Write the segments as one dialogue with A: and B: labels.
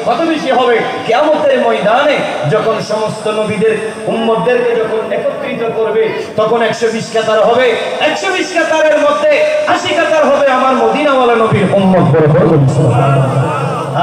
A: কত বেশি হবে কিয়ামতের ময়দানে যখন সমস্ত নবীদের উম্মতদেরকে যখন একত্রিত করবে তখন 120 কাতার হবে। 120 কাতারের মধ্যে 80 কাতার হবে আমার মদিনাওয়ালা নবীর উম্মত বরাবর,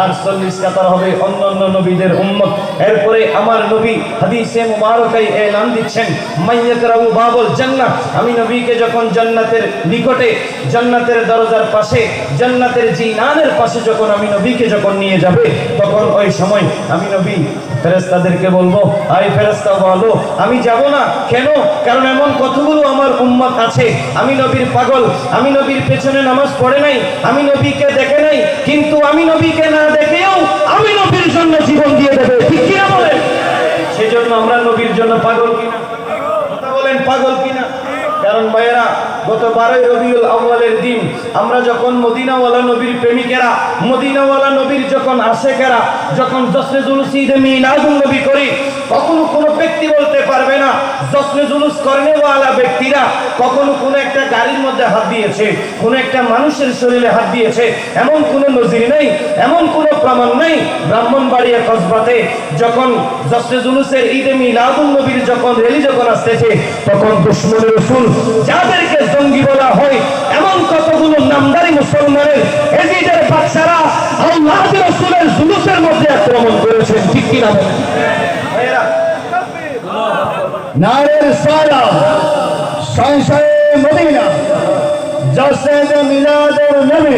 A: আর 40 কাতার হবে অন্যান্য নবীদের উম্মত। এরপরে আমার নবী হাদিসে মুবারকায় এলান দিচ্ছেন, মাইয়াকরাউ বাবুল জান্নাহ, আমি নবীকে যখন জান্নাতের নিকটে, জান্নাতের দরজার পাশে, জান্নাতের জিনানের পাশে যখন আমি নবীকে যখন নিয়ে যাবে তখন ওই সময় আমি নবী ফেরেশতাদেরকে বলবো, আই ফেরেশতা বলো আমি যাব না। কেন? কারণ এমন কতগুলো আমার উম্মত আছে, আমি নবীর পাগল, আমি নবীর পেছনে নামাজ পড়ে নাই, আমি নবীকে দেখে নাই, কিন্তু আমি নবীকে না দেখেও আমি নবীর জন্য জীবন দিয়ে দেবে, ঠিক কিনা বলেন? সেজন্য আমরা নবীর জন্য পাগল কিনা? কথা বলেন, পাগল কিনা? কারণ ভাইয়েরা, গত 12 রবিউল আউয়ালের দিন আমরা যখন মদিনাওয়ালা নবীর প্রেমিকেরা, মদিনাওয়ালা নবীর যখন আশেকেরা যখন জশ্নে জুলুস ঈদে মিলাদুন নবী করি, কখনো কোনো ব্যক্তি বলতে পারবে না জশ্নে জুলুস করেনেওয়ালা ব্যক্তিরা কখনো কোনো একটা গাড়ির মধ্যে হাত দিয়েছে, কোনো একটা মানুষের শরীরে হাত দিয়েছে, এমন কোনো নজির নেই, এমন কোনো প্রমাণ নেই। ব্রাহ্মণবাড়িয়া কসবাতে যখন জশ্নে জুলুসের ঈদে মিলাদুন নবীর যখন র্যালি যখন আসতেছে তখন দুশমনে রাসূল যাদেরকে জঙ্গি বলা হয় এমন কতগুলো নামদারি মুসলমানের এজিদের বাদশারা আল্লাহর রাসূলের জুলুসের মধ্যে আক্রমণ করেছেন, ঠিক কি না? ভাইরা, নারের সালাম, সংসারে মদিনা, জশ্নে মিলাদুন নবী।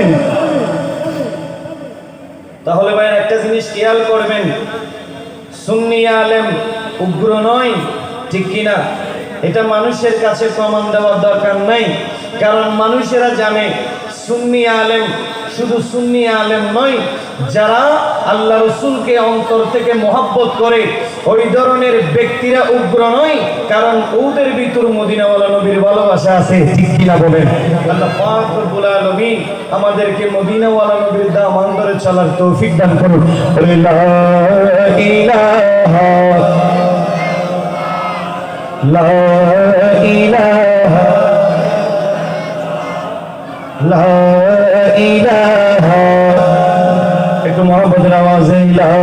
A: তাহলে ভাইরা একটা জিনিস খেয়াল করবেন, সুন্নি আলেম উগ্র নয়, ঠিক কি না? এটা মানুষের কাছে প্রমাণ দেওয়ার দরকার নাই, কারণ মানুষেরা জানে সুন্নি আলেম শুধু সুন্নি আলেম নয়, যারা আল্লাহ রাসূলকে অন্তর থেকে মহব্বত করে ওই ধরনের ব্যক্তিরা উগ্র নয়, কারণ ওদের ভিতর মদিনাওয়ালা নবীর ভালোবাসা আছে, ঠিক কিনা বলেন? আল্লাহ পাক রব্বুল আলামিন আমাদেরকে মদিনাওয়ালা নবীর দামান ধরে চলার তৌফিক দান করুন। লা ইলাহা লা ইলাহা লা ইলাহা, একটু মুহাম্মদের আওয়াজে লা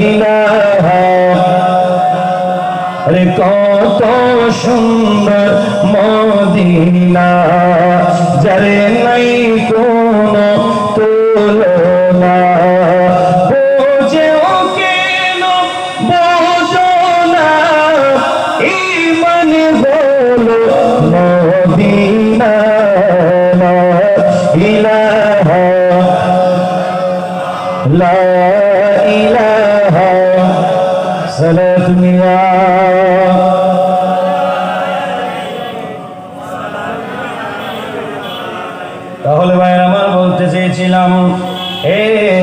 A: ইলাহা। আরে কত সুন্দর মদিনা, যারে নাই কোনো তুলনা, বোঝেও কেন বোঝো না, ঈমান হলো মদিনা। লা ইলাহা লা ইলাহা সালাতুনিয়া। তাহলে ভাইরা আমার বলতে চেয়েছিলাম, এ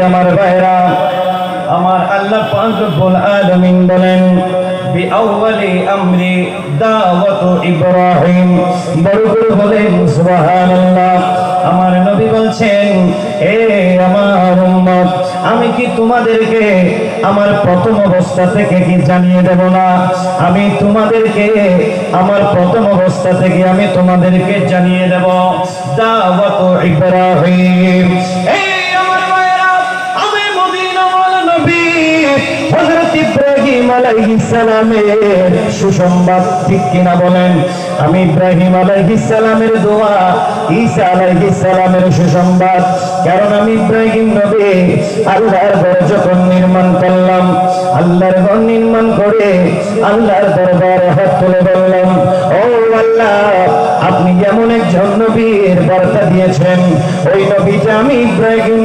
A: আমার ভাইরা, আমার আল্লাহ পাক রব্বুল আলামিন বলেন, বিআউয়ালি আমরি দাওয়াতু ইব্রাহিম, বড় করে বলেন সুবহানাল্লাহ। আমার নবী বলছেন, এ আমার উম্মত, আমি কি তোমাদেরকে আমার প্রথম অবস্থা থেকে কি জানিয়ে দেব না? আমি তোমাদেরকে আমার প্রথম অবস্থা থেকে আমি তোমাদেরকে জানিয়ে দেব দাওয়াতু ইব্রাহিম। এই আমার ভাইরা, আমি মদিনাওয়ালা নবী হযরত ইব্রাহিম আলাইহিস সালামের সুসংবাদ, ঠিক কিনা বলেন? আমি ইব্রাহিম আলাইহিস সালামের দোয়া, ঈসা আলাইহিস সালামের সুসংবাদ। কারণ আমি ইব্রাহিম নবী আল্লাহর ঘর যখন নির্মাণ করলাম, আল্লাহর ঘর নির্মাণ করে আল্লাহর দরবারে হাত তুলে বললাম, ও আল্লাহ, আপনি যেমন একজন নবীর বার্তা দিয়েছেন, ওই নবীটা আমি ইব্রাহিম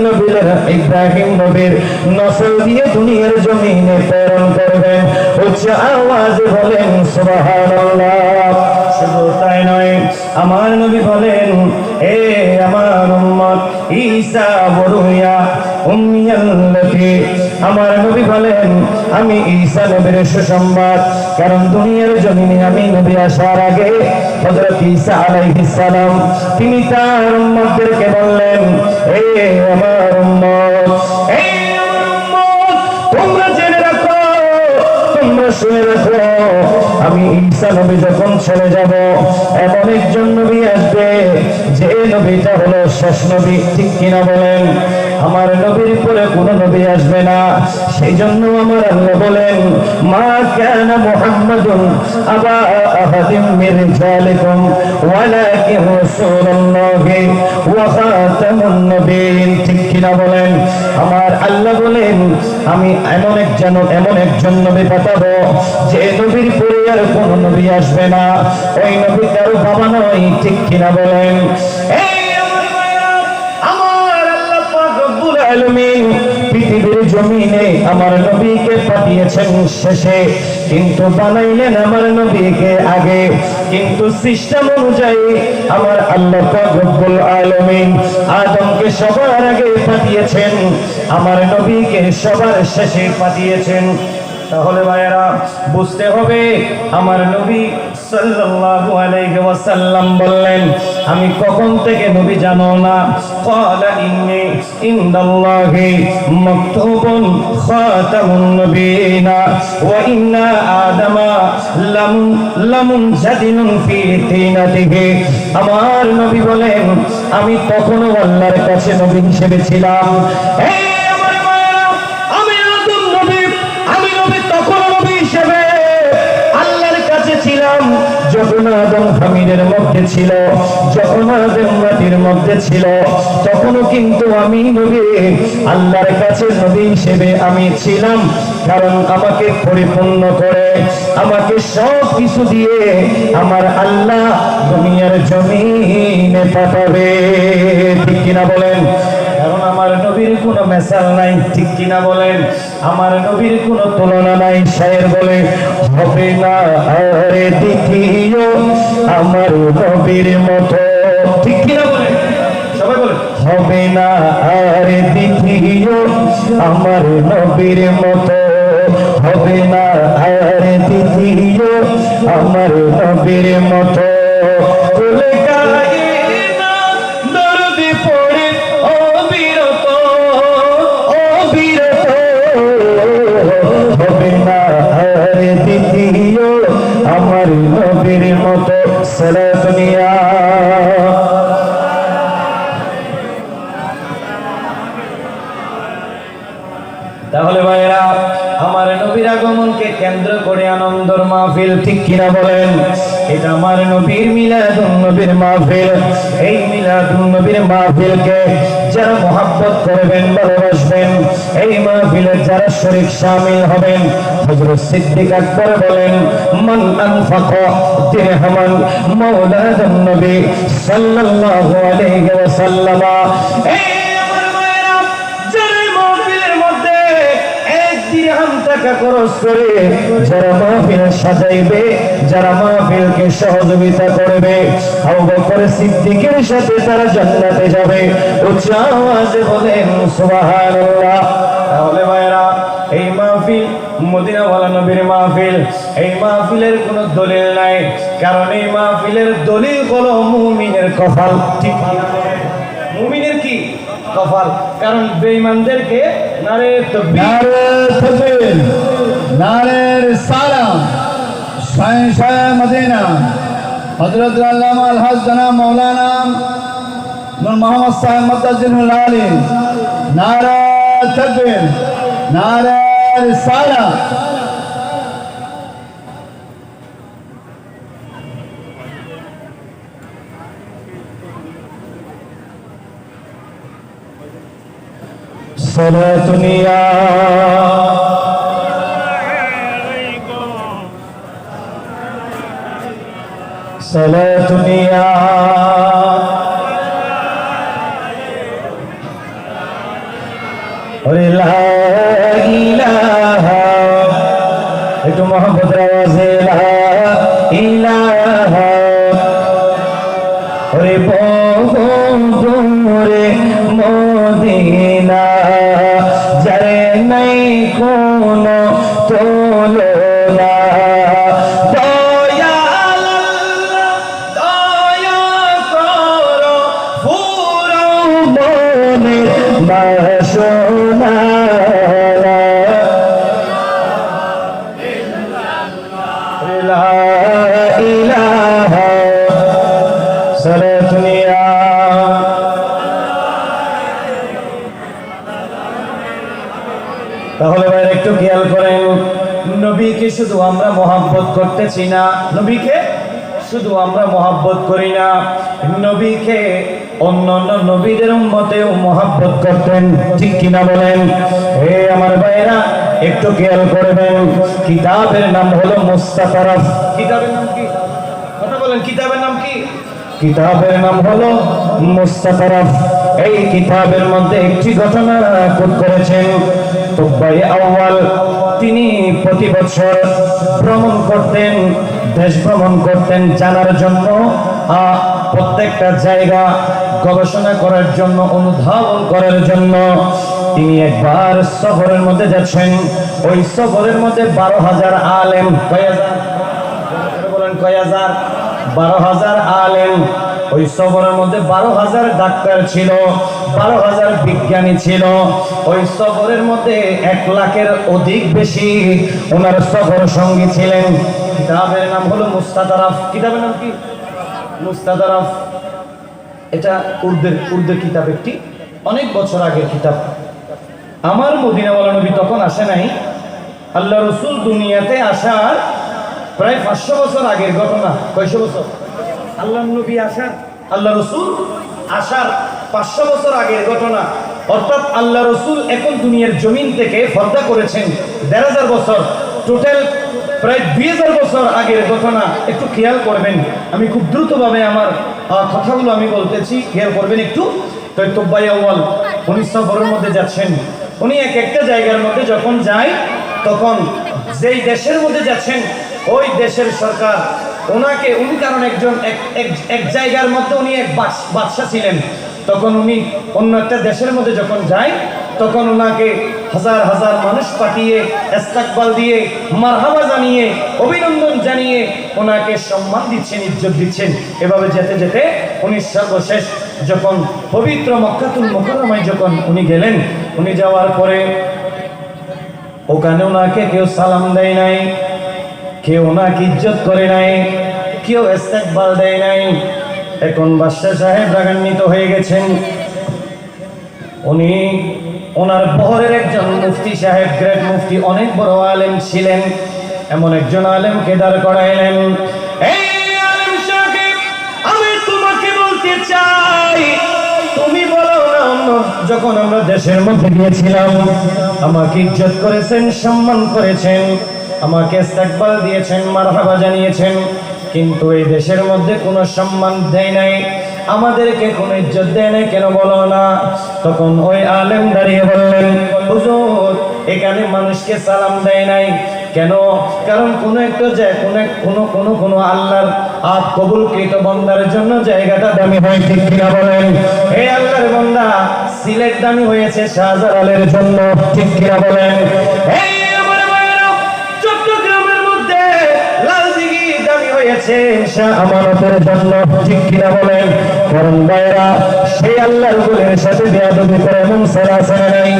A: নবীর নসল দিয়ে দুনিয়ার জমিনে প্রেরণ করবেন। উচ্চ আওয়াজে বলেন সুবহানাল্লাহ। শুধু তাই নয়, আমার নবী বলেন, এ আমার উম্মত, ঈসা বরুয়া উম্মিয়াল্লাতি, আমার নবী বলেন, আমি ঈসা নবীর সুসংবাদ। কারণ দুনিয়ার জমিনে আমি নবী আসার আগে হযরত ঈসা আলাইহিস সালাম তিনি তার উম্মতদেরকে বললেন, এ আমার উম্মত, এ আমার উম্মত, তোমরা জেনে রাখো, তোমরা শুনে রাখো, আমি ঈসা নবী যখন চলে যাব, এমন একজন নবী আসবে যে নবীটা হলো শেষ নবী, ঠিক কিনা বলেন? আমার নবীর পরে কোন নবী আসবে না। সেই জন্য আমার আল্লাহ বলেন, মা কানা মুহাম্মাদুন আবা আহাদিম মিন রিজালিকুম ওয়ালাকিন রাসূলুল্লাহি ওয়া খাতামুন নবিয়্যিন। ঠিক কিনা বলেন? আমার আল্লাহ বলেন, আমি এমন একজন নবী পাঠাবো যে নবীর পরে আর কোন নবী আসবে না। ওই নবী কারো বাবা নয়। ঠিক কিনা বলেন? পৃথিবীর জমিনে আমার নবীকে পাঠিয়েছেন শেষে, কিন্তু বানাইলেন আমার নবীকে আগে। কিন্তু সিস্টেম অনুযায়ী আমার আল্লাহ পাক রব্বুল আলামিন আদমকে সবার আগে পাঠিয়েছেন, আমার নবীকে সবার শেষে পাঠিয়েছেন। তাহলে ভাইয়েরা বুঝতে হবে, আমার নবী সাল্লাল্লাহু আলাইহি ওয়াসাল্লাম বললেন, আমি কখন থেকে নবী জানো না? ক্বালা ইন্নী ইনদাল্লাহি মাকতুবুন খাতামুন নবিয়িনা ওয়া ইন্না আদামা লামুনজাদিলুন ফি তিনাতিহি। আমার নবী বলেন, আমি তখনও আল্লাহর কাছে নবী হিসেবে ছিলাম। যখন আদম খামিরের মধ্যে ছিল, যখন আদম মাটির মধ্যে ছিল, তখনও কিন্তু আমি নবী আল্লাহর কাছে নবী হিসেবে আমি ছিলাম। কারণ আমাকে পরিপূর্ণ করে, আমাকে সব কিছু দিয়ে আমার আল্লাহ দুনিয়ার জমিনে পাঠাবে। ঠিক কিনা বলেন? কারণ আমার নবীর কোনো মেসাল নাই। ঠিক কিনা বলেন? আমার নবীর কোনো তুলনা নাই। শায়ের বলে, হবে না আর দ্বিতীয় আমার নবীর মতো। ঠিক কিনা বলেন? সবাই বলেন, হবে না আর দ্বিতীয় আমার নবীর মতো, হবে না আর দ্বিতীয় আমার নবীর মতো। আমার নবীর মতো সালাত নিয়া। তাহলে ভাইরা, আমার নবীর আগমনকে কেন্দ্র করে আনন্দের মাহফিল। ঠিক কিনা বলেন? এটা আমার নবীর মিলাদুন নবীর মাহফিল। এই মিলাদুন নবীর মাহফিলকে যারা মুহাব্বত করবেন, ভালোবাসবেন, এই মাহফিলে যারা শরীক শামিল হবেন, হযরত সিদ্দিক আকবর বলেন, মান আনফাকা দিরহামান মাওলাদান নবী সাল্লাল্লাহু আলাইহি ওয়াসাল্লাম। টাকা খরচ করে যারা মাহফিল সাজাইবে, যারা মাহফিলকে সহযোগিতা করবে, আবু বকর সিদ্দিকের সাথে তারা জান্নাতে যাবে। উচ্চ আওয়াজে বলেন সুবহানাল্লাহ। তাহলে ভাইরা, এই মাহফিল মদিনাওয়ালা নবীর মাহফিল। এই মাহফিলের কোনো দলিল নাই, কারণ এই মাহফিলের দলিল হলো মুমিনের কপাল। ঠিক না? মুমিনের কি কপাল? কারণ বেঈমানদেরকে নারে তাকবীর, নারে সালাম, শায়ে মদিনা হযরত আল্লামা আল-হাজ জনাব মাওলানা নূর মোহাম্মদ সাহেব মুতাজিলুল আলী, নারে তাকবীর, নারে সালাম। সালাতুনিয়া সালাতুনিয়া লা ইলাহা, একটু মোহাম্মদ আওয়াজে লা ইলাহা। ওরে বহু দূরে মদিনা, যারে নাই কোনো তুলনা। দয়াল আল্লাহ দয়া করো, পুরো মনের বাসনা। লা ইলাহা সালাতুনিয়া তাহলে ভাই একটু খেয়াল করেন, নবীকে শুধু আমরা মহব্বত করতেছি না, নবীকে শুধু আমরা মহব্বত করি না, নবীকে অন্যান্য নবীদের উম্মতেও মহব্বত করতেন, ঠিক কিনা বলেন? হে আমার ভাইরা একটু খেয়াল করবেন, কিতাবের নাম হলো মুস্তাতারাফ। কিতাবের নাম কি? কথা বলেন, কিতাবের নাম কি? কিতাবের নাম হলো মুস্তাতারাফ। এই কিতাবের মধ্যে একটি ঘটনা কোট করেছেন তুবাই আউয়াল। তিনি প্রতি বছর ভ্রমণ করতেন, দেশ ভ্রমণ করতেন জানার জন্য, প্রত্যেকটা জায়গা গবেষণা করার জন্য, অনুধাবন করার জন্য। তিনি একবার সফরের মধ্যে যাচ্ছেন, ওই সফরের মধ্যে 12,000 আলেম, বলেন কয় হাজার? 12,000 আলেম। ওই সফরের মধ্যে 12,000 ডাক্তার ছিল, 12,000 বিজ্ঞানী ছিল। ওই সফরের মধ্যে 1 লাখের অধিক বেশি ওনার সফর সঙ্গী ছিলেন। কিতাবের নাম হলো মুস্তাতারাফ। কিতাবের নাম কি? মুস্তাতারাফ। এটা উর্দু কিতাব, একটি অনেক বছর আগের কিতাব। আমার মদিনাওয়ালা নবী তখন আসে নাই। আল্লাহ রসুল দুনিয়াতে আসার প্রায় 500 বছর আগের ঘটনা। কয়শো বছর? আল্লাহ নবী আসার, আল্লাহ রসুল আসার 500 বছর আগের ঘটনা। অর্থাৎ আল্লাহ রসুল এখন দুনিয়ার জমিন থেকে পর্দা করেছেন 1,500 বছর। টোটাল প্রায় 2,000 বছর আগের ঘটনা। একটু খেয়াল করবেন, আমি খুব দ্রুতভাবে আমার কথাগুলো আমি বলতেছি, খেয়াল করবেন একটু। তো তুবাই আউয়াল উনি সফরের মধ্যে যাচ্ছেন। উনি একটা জায়গার মধ্যে যখন যায়, তখন যেই দেশের মধ্যে যাচ্ছেন ওই দেশের সরকার ওনাকে, উনি কারণ একজন এক জায়গার মধ্যে উনি এক বাদশা ছিলেন, তখন উনি অন্য একটা দেশের মধ্যে যখন যায়, তখন ওনাকে হাজার হাজার মানুষ পাঠিয়ে ইস্তেকবাল দিয়ে, মারহাবা জানিয়ে, অভিনন্দন জানিয়ে ওনাকে সম্মান দিচ্ছেন, ইজ্জত দিচ্ছেন। এভাবে যেতে যেতে উনি সর্বশেষ যখন পবিত্র মক্কাতুল মুকাররমায় যখন উনি গেলেন, উনি যাওয়ার পরে ওখানে ওনাকে কেউ সালাম দেয় নাই, কেউ ওনাকে ইজ্জত করে নাই, কেউ ইস্তেকবাল দেয় নাই। এখন বাদশাহ সাহেব রাগান্বিত হয়ে গেছেন। উনি ওনার বহরের একজন মুফতি সাহেব, গ্রেট মুফতি, অনেক বড় আলেম ছিলেন, এমন একজন আলেমকে দাঁড় করাইলেন। এই আলেম সাহেব, আমি তোমাকে বলতে চাই, তুমি বলো না, যখন আমরা দেশের মধ্যে গিয়েছিলাম আমাকে ইজ্জত করেছেন, সম্মান করেছেন, আমাকে ইস্তেকবাল দিয়েছেন, মারহাবা জানিয়েছেন, কিন্তু এই দেশের মধ্যে কোনো সম্মান দেয় নাই, আমাদেরকে কোনো ইজ্জত দেয় নাই, কেন বলো না? তখন ওই আলেম দাঁড়িয়ে বললেন, হুজুর, এখানে মানুষকে সালাম দেয় নাই কেন? কারণ কোনো একটা কোনো আল্লাহর কবুলকৃত বান্দার জন্য জায়গাটা দামি হয়, ঠিক কিনা বলেন? এই আল্লাহর বান্দা সিলেট দামি হয়েছে শাহজালালের জন্য, ঠিক কিনা বলেন? এই আমানতের জন্য, ঠিক কিনা বলেন? কারণ ভাইরা, সেই আল্লাহর গুলের সাথে বেয়াদবি করে এমন ছেলে আছে না নাই?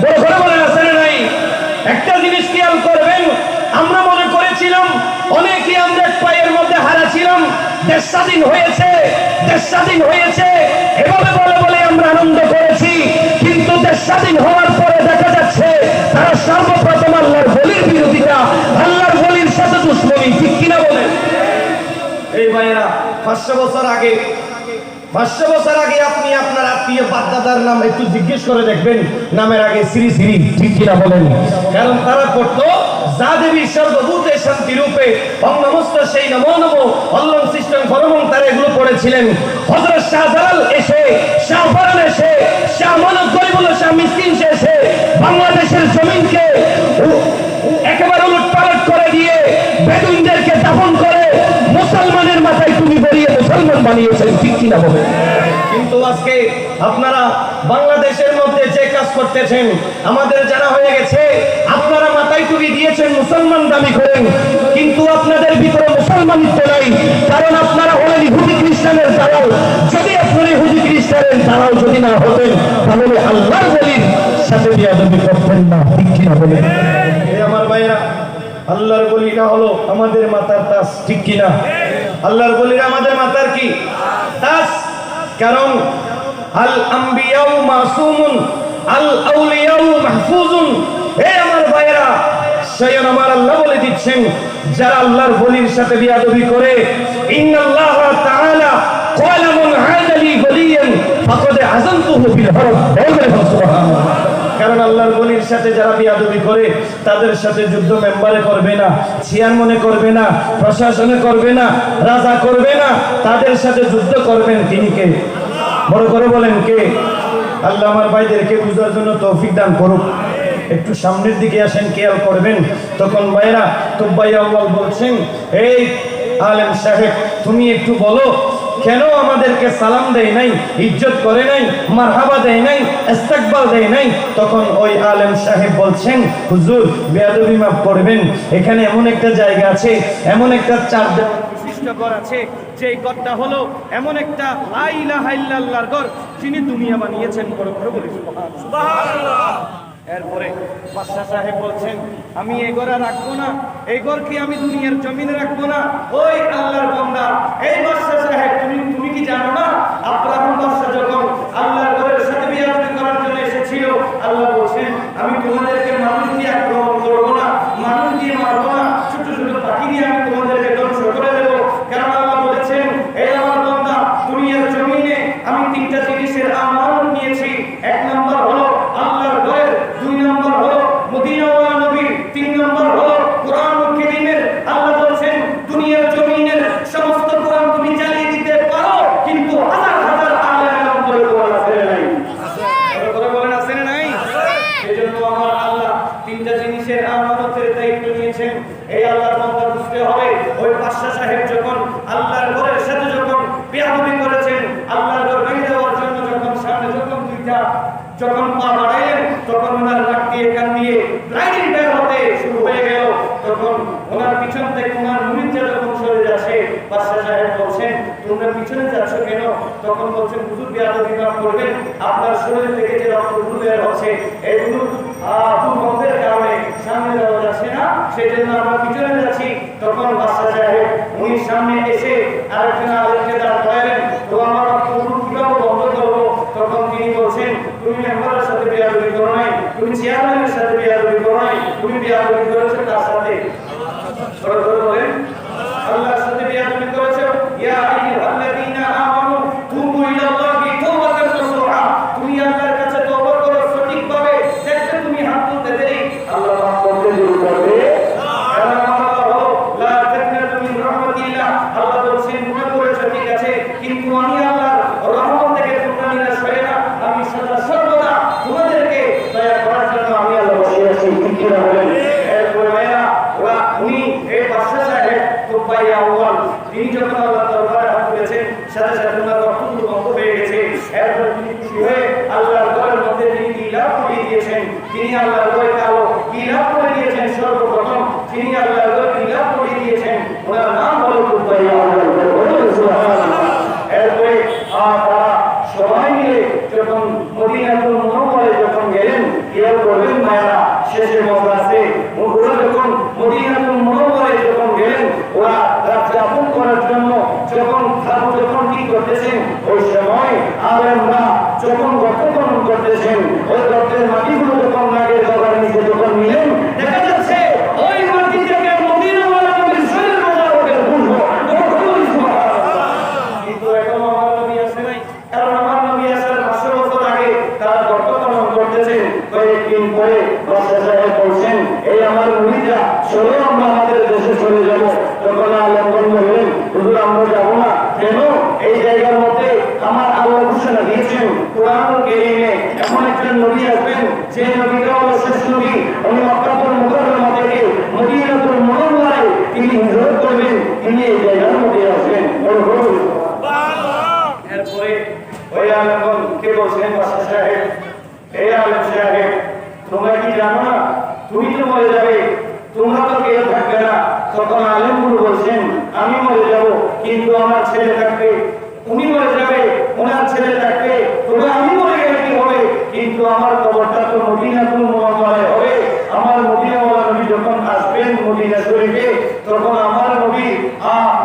A: বড় করে বলেন, আছে না নাই? একটা জিনিস খেয়াল করবেন, আমরা মনে করেছিলাম অনেকে আমরা পায়ের মধ্যে হারা ছিলাম, দেশ স্বাধীন হয়েছে, দেশ স্বাধীন হয়েছে এভাবে বলে বলে আমরা আনন্দ করেছি, কিন্তু দেশ স্বাধীন হওয়ার পরে দেখা যাচ্ছে তারা সর্বপ্রথম আল্লাহর বলির বিরোধিতা, আল্লাহর বলির সাথে দুশ্মনী, ঠিক কিনা বলেন? এই ভাইয়েরা, 500 বছর আগে আপনি আপনার আত্মীয় বাপদাদার নাম একটু জিজ্ঞেস করে দেখবেন, নামের আগে শ্রী শ্রী, ঠিক কিনা বলেন? কারণ তারা পড়তো যা দেবী সর্বভূতে শান্তি রূপে অঙ্গমস্ত সেই নমো নমো অল্লং সিস্টেম ফরমং, তারা এগুলো পড়েছিলেন। হযরত শাহজালাল এসে, শাহফরান এসে, শাহ মানব গরিবুল শাহ মিসকিন এসে বাংলাদেশের জমিনকে একেবারে উলটপালট করে দিয়ে বেদুইনদেরকে দাফন করে মুসলমানের মাথায় টুপি পরিয়ে মুসলমান বানিয়েছেন, ঠিক কিনা বলেন? কিন্তু আজকে আপনারা বাংলাদেশের মধ্যে যে কাজ করতেছেন, আমাদের জানা হয়ে গেছে, আপনারা মাথায় টুপি দিয়েছেন, মুসলমান দাবি করেন, কিন্তু আপনাদের ভিতরে মুসলমানিত্ব নাই, কারণ আপনারা হলেন ইহুদি খ্রিস্টানের দালাল। যদি আপনারা ইহুদি খ্রিস্টানের দালাল যদি না হতেন, তাহলে আল্লাহর বলির সাথে বেয়াদবি করতেন না, ঠিক কিনা বলেন? আমার ভাইরা, আল্লাহর বলিরা হলো আমাদের মাথার তাজ, ঠিক কিনা? আল্লাহর বলিরা আমাদের মাথার কি তাজ? কারণ আল আম্বিয়াউ মাসুমুন, আল আউলিয়াউ মাহফুজুন। এই স্বয়ং আমার আল্লাহ বলে দিচ্ছেন, যারা আল্লাহর ওলির সাথে বিয়াদবি করে, ইন্নাল্লাহ তাআলা ক্বালা মান আদা লি ওলিয়ান ফাকাদ আযানতুহু বিল হারব। সুবহানাল্লাহ। কারণ আল্লাহর ওলির সাথে যারা বিয়াদবি করে তাদের সাথে যুদ্ধ মেম্বারে করবে না, চেয়ারম্যানে করবে না, প্রশাসনে করবে না, রাজা করবে না, তাদের সাথে যুদ্ধ করবেন তিনি কে? বড় করে বলেন কে? আল্লাহ আমার ভাইদেরকে বুঝার জন্য তৌফিক দান করুক। একটু সামনের দিকে আসেন, খেয়াল করবেন। তখন ভাইরা তুব্বাই আউয়াল বলছেন, এই আলেম সাহেব তুমি একটু বলো, কেন আমাদেরকে সালাম দেয় নাই, ইজ্জত করে নাই, মারহাবা দেয় নাই, ইস্তেকবাল দেয় নাই? তখন ওই আলেম সাহেব বলছেন, হুজুর বেয়াদবি মাফ করবেন, এখানে এমন একটা জায়গা আছে, এমন একটা চার বিশিষ্ট ঘর আছে, যেই ঘরটা হলো এমন একটা লা ইলাহা ইল্লাল্লাহর ঘর, যিনি দুনিয়া বানিয়েছেন। বড় করে বলি সুবহানাল্লাহ। এরপরে বাদশা সাহেব বলছেন, আমি এই ঘর রাখবো না, এই ঘর কি আমি দুনিয়ার জমিনে রাখবো না? ওই আল্লাহর বান্দা, এই বাদশা সাহেব তুমি কি জানো না, আব্রাহাম বাদশা যখন আল্লাহর ঘরের সাথে বিয়াদবি করার জন্য এসেছিল, আল্লাহ বলছেন আমি তোমাদেরকে মানুষ দিয়ে আক্রমণ করবো না, মানুষ দিয়ে মারবো না, ছোট ছোট পাখি দিয়ে আমি তোমাদেরকে ধ্বংস করে দেবো। কারণ আল্লাহ বলেছেন, এই আমার বান্দা, দুনিয়ার জমিনে আমি তিনটা জিনিসের আমানত নিয়েছি। এক নম্বর হলো আল্লাহর ঘরের, দুই নম্বর হলো মদিনাওয়ালা নবীর, তিন নম্বর হলো কোরআনুল কারীমের। আল্লাহ বলেছেন দুনিয়ার জমিনের সমস্ত কোরআন তুমি জ্বালিয়ে দিতে পারো, কিন্তু হাজার হাজার আলেম বলে কোরআন আছে না নাই? কথা বলেন, আছে না নাই? সেজন্য আমার আল্লাহ তিনটা জিনিসের আমানতের দায়িত্ব নিয়েছেন। এই আল্লাহর বান্দা বুঝতে হবে, ওই বাদশা সাহেব যখন আল্লাহর ঘরের সাথে যখন বিয়াদবি করেছেন, আল্লাহর ঘর ভেঙে দেওয়ার জন্য যখন সামনে যখন দুইটা যখন পা বাড়াইলেন, তখন ওনার নাক দিয়ে কান দিয়ে ব্লাইডিং বের হতে শুরু হয়ে গেল। তখন ওনার পিছন থেকে ওনার মুরিদরা যখন সরে যাচ্ছে, বাদশা সাহেব বলছেন, তোমরা পিছনে যাচ্ছ কেন? তখন বলছেন, হুজুর বিয়াদবি মাফ করবেন, আপনার শরীর থেকে যে রক্তগুলো বের হচ্ছে, এগুলো ভূকম্পের কারণে সামনে যাওয়া যাচ্ছে না, সেই জন্য আমরা পিছনে যাচ্ছি। তখন বাদশা সাহেব উনি সামনে এসে আরেকজন আলেমকে দাঁড় করালেন, তো আমার রক্তগুলো কিভাবে বন্ধ করবো? তখন তিনি বলছেন, তুমি মেম্বারের সাথে বিয়াদবি করো নাই, তুমি চেয়ারম্যানের সাথে বিয়াদবি করো নাই, তুমি বিয়াদবি করেছো কার সাথে? বলেন, আল্লাহর সাথে বিয়াদবি করেছো। ইয়া আইয়ুহাল্লাযীনা আমানু তুবু ইলাল্লাহি তাওবাতান নাসুহা, তুমি আল্লাহর কাছে তওবা করো সঠিকভাবে, দেখবে তুমি হাত তুলতে দেরি আল্লাহ মাফ করতে শুরু করবে। কারণ আল্লাহ হলো লা তাকনাতু মিন রাহমাতিল্লাহ। আল্লাহ বলেন গুনাহ করেছো ঠিক আছে, কিন্তু আমি আল্লাহর রহমত থেকে তোমরা নিরাশ হয়ে না, আমি সদা সর্বদা তোমাদেরকে দয়া করার জন্য আমি আল্লাহ বসে আছি। ঠিক কি না বলেন? এরপরে ভাইরা উনি এই বাদশা সাহেব তুব্বাই আউয়াল, তিনি যখন আল্লাহ দরবারে হাত তুলেছেন, সাথে সাথে ওনার রক্তগুলো বন্ধ হয়ে গেছে। এরপর তিনি খুশি হয়ে আল্লাহর ঘরের মধ্যে তিনি ইলাপ করে দিয়েছেন। তিনি আল্লাহর ঘরে কালো ইলাপ করে দিয়েছেন। সর্বপ্রথম তিনি আল্লাহর ঘরে ইলাপ করে দিয়েছেন, ওনার নাম হলো তুব্বাই আউয়াল। সুবহানাল্লাহ। এরপরে তারা সবাই মিলে যখন মদিনাতুল মুনাওয়ারায় যখন গেলেন, খেয়াল করবেন মায়েরা, শেষে মজা আছে, ওরা যখন মদিনাতুল মুনাওয়ারায় যখন গেলেন, ওরা রাত যাপন করার জন্য যখন কি করতেছেন, ওই সময় আলেমরা যখন গর্ত খনন করতেছেন, ওই গর্তের মাটিগুলো যখন নাগের গলার নিচে যখন নিলেন, দেখা যাচ্ছে ওই মাটি থেকে মদিনাওয়ালা নবীর শরীর মোবারকের গুণ। কিন্তু এখন আমার নবী আসে নাই, কারণ আমার নবী আসার 500 বছর আগে তারা গর্ত খনন করতেছেন। কয়েকদিন পরে বাদশা সাহেব বলছেন, এই আমার মুরিদরা চলো আমরা আমাদের দেশে চলে যাব। তখন আলেমগণ বললেন, হুজুর আমরা যাব না। কেন? এই জায়গার মধ্যে আমার আল্লাহ ঘোষণা দিয়েছেন কোরআনুল কারীমে এমন একজন নবী আসবেন, যে নবীটা হলো শেষ নবী। উনি মক্কাতুল মুকাররমা থেকে মদিনাতুল মুনাওয়ারায় তিনি হিজরত করবেন, তিনি এই জায়গার মধ্যে আসবেন। এরপরে ওই আলেমগণ কে বলছেন, বাদশা সাহেব, এই আলেম সাহেব তোমরা কি জানো না তুমি তো মরে যাবে, তোমরা তো কেউ থাকবে না। তখন আলেমগুলো বলছেন, আমি মরে যাব, কিন্তু আমার ছেলে থাকবে। উনি মরে যাবে, ওনার ছেলে থাকবে, তবে আমি মরে গেলে কি হবে? কিন্তু আমার কবরটা তো মদিনাতুল মুনাওয়ারায় হবে। আমার মদিনাওয়ালা নবী যখন আসবেন মদিনা শরীফে, তখন আমার নবী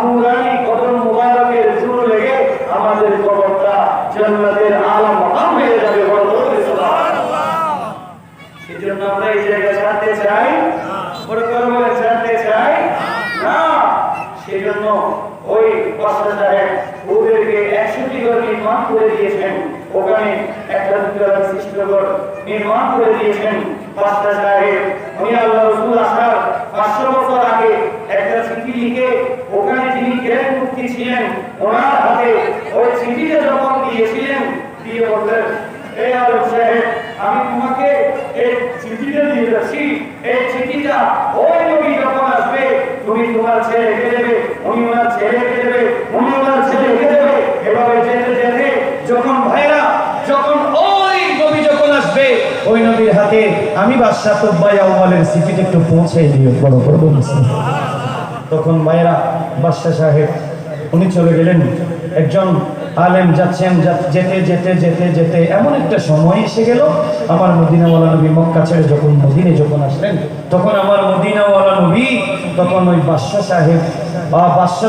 A: নুরানি কদম মুবারকের চুল লেগে আমাদের কবরটা জান্নাতের আলা মাকাম হয়ে যাবে। সুবহানাল্লাহ। সেজন্য আমরা এই জায়গা ছাড়তে চাই ওরা করে বলে জানতে চাই না। সেজন্য ওই বাদশা সাহেব ওদেরকে 100টি ঘর নির্মাণ করে দিয়েছেন, ওখানে একটা দুটো সৃষ্টিঘর নির্মাণ করে দিয়েছেন। বাদশা সাহেব উনি আল্লাহ রাসূল আসার 500 বছর আগে একটা চিঠি লিখে ওখানে যিনি গ্রেট মুফতি ছিলেন ওনার হাতে ওই চিঠিটা যখন দিয়েছিলেন, দিয়ে বললেন, এই আলম সাহেব আমি তোমাকে এই চিঠিটা দিয়ে যাচ্ছি, এই চিঠিটা ওই নবী যখন আসবে তুমি তোমার ছেলে রেখে দেবে, উনি ওনার ছেলে রেখে দেবে, উনি ওনার ছেলে রেখে দেবে, এভাবে যেতে যেতে যখন ভাইরা যখন ওই নবী যখন আসবে ওই নবীর হাতে আমি বাদশা তুব্বাই আউয়ালের চিঠিটা একটু পৌঁছে দিও, বড় বড় বলছি। তখন ভাইরা বাদশা সাহেব উনি চলে গেলেন। একজন আলেম যাচ্ছেন, যেতে যেতে যেতে যেতে এমন একটা সময় এসে গেল, আমার মদিনাওয়ালা নবী মক্কা ছেড়ে যখন মদিনে যখন আসলেন, তখন আমার মদিনাওয়ালা নবী তখন ওই বাদশা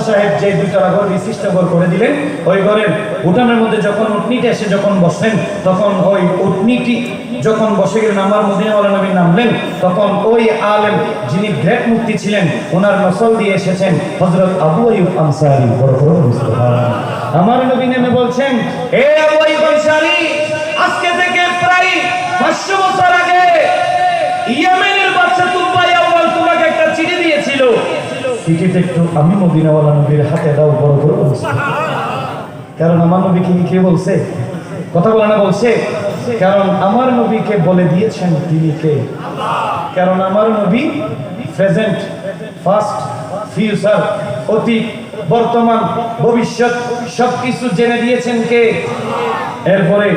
A: সাহেব যে দুইটা ঘর বিশিষ্ট ঘর করে দিলেন, ওই ঘরের উঠানের মধ্যে যখন উটনিটা এসে যখন বসলেন, তখন ওই উটনিটি যখন বসে গেলেন, আমার মদিনাওয়ালা নবী নামলেন, তখন ওই আলেম যিনি গ্রেট মুফতি ছিলেন ওনার নসল দিয়ে এসেছেন হযরত আবু আইয়ুব আনসারী, বড় বড় সুবহানাল্লাহ। আমার নবী নেমে বলছেন, হে আবু আইয়ুব আনসারী, আজকে থেকে প্রায় 500 বছর আগে ইয়েমেনের বাদশা তুব্বাই আউয়াল তোমাকে একটা চিঠি দিয়েছিল, চিঠিটা একটু আমি মদিনাওয়ালা নবীর হাতে দাও, বড় বড় বলছে। কারণ আমার নবীকে কে বলছে? কথা বলে না বলছে, কারণ আমার নবীকে বলে দিয়েছেন তিনি কে। কারণ আমার নবী প্রেজেন্ট, ফাস্ট, ফিউচার, অতীত, বর্তমান, ভবিষ্যৎ সবকিছু জেনে দিয়েছেন কে? এরপরে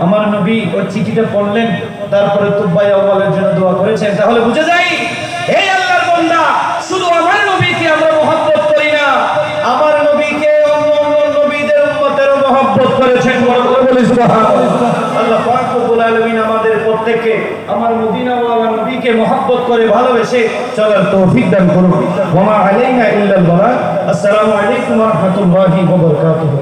A: আমার নবী ওই চিঠিটা পড়লেন, তারপরে তুব্বাই আউয়ালের জন্য দোয়া করেছেন। তাহলে বুঝে যাই, হে আল্লাহর বান্দা, শুধু আমার নবীকে আমরা মহব্বত করি না, আমার নবীকে অন্য নবীদের উম্মতেরও মহব্বত করেছেন। বলি সুবহানাল্লাহ। আল্লাহ পাক রব্বুল আলামিন আমাদের প্রত্যেককে আমার মদিনাওয়ালা নবীকে মহব্বত করে ভালোবেসে চলার তৌফিক দান করুন। ওয়া মা আলাইনা ইল্লাল বালাগ। আসসালামু আলাইকুম ওয়া রাহমাতুল্লাহি ওয়া বারাকাতুহু।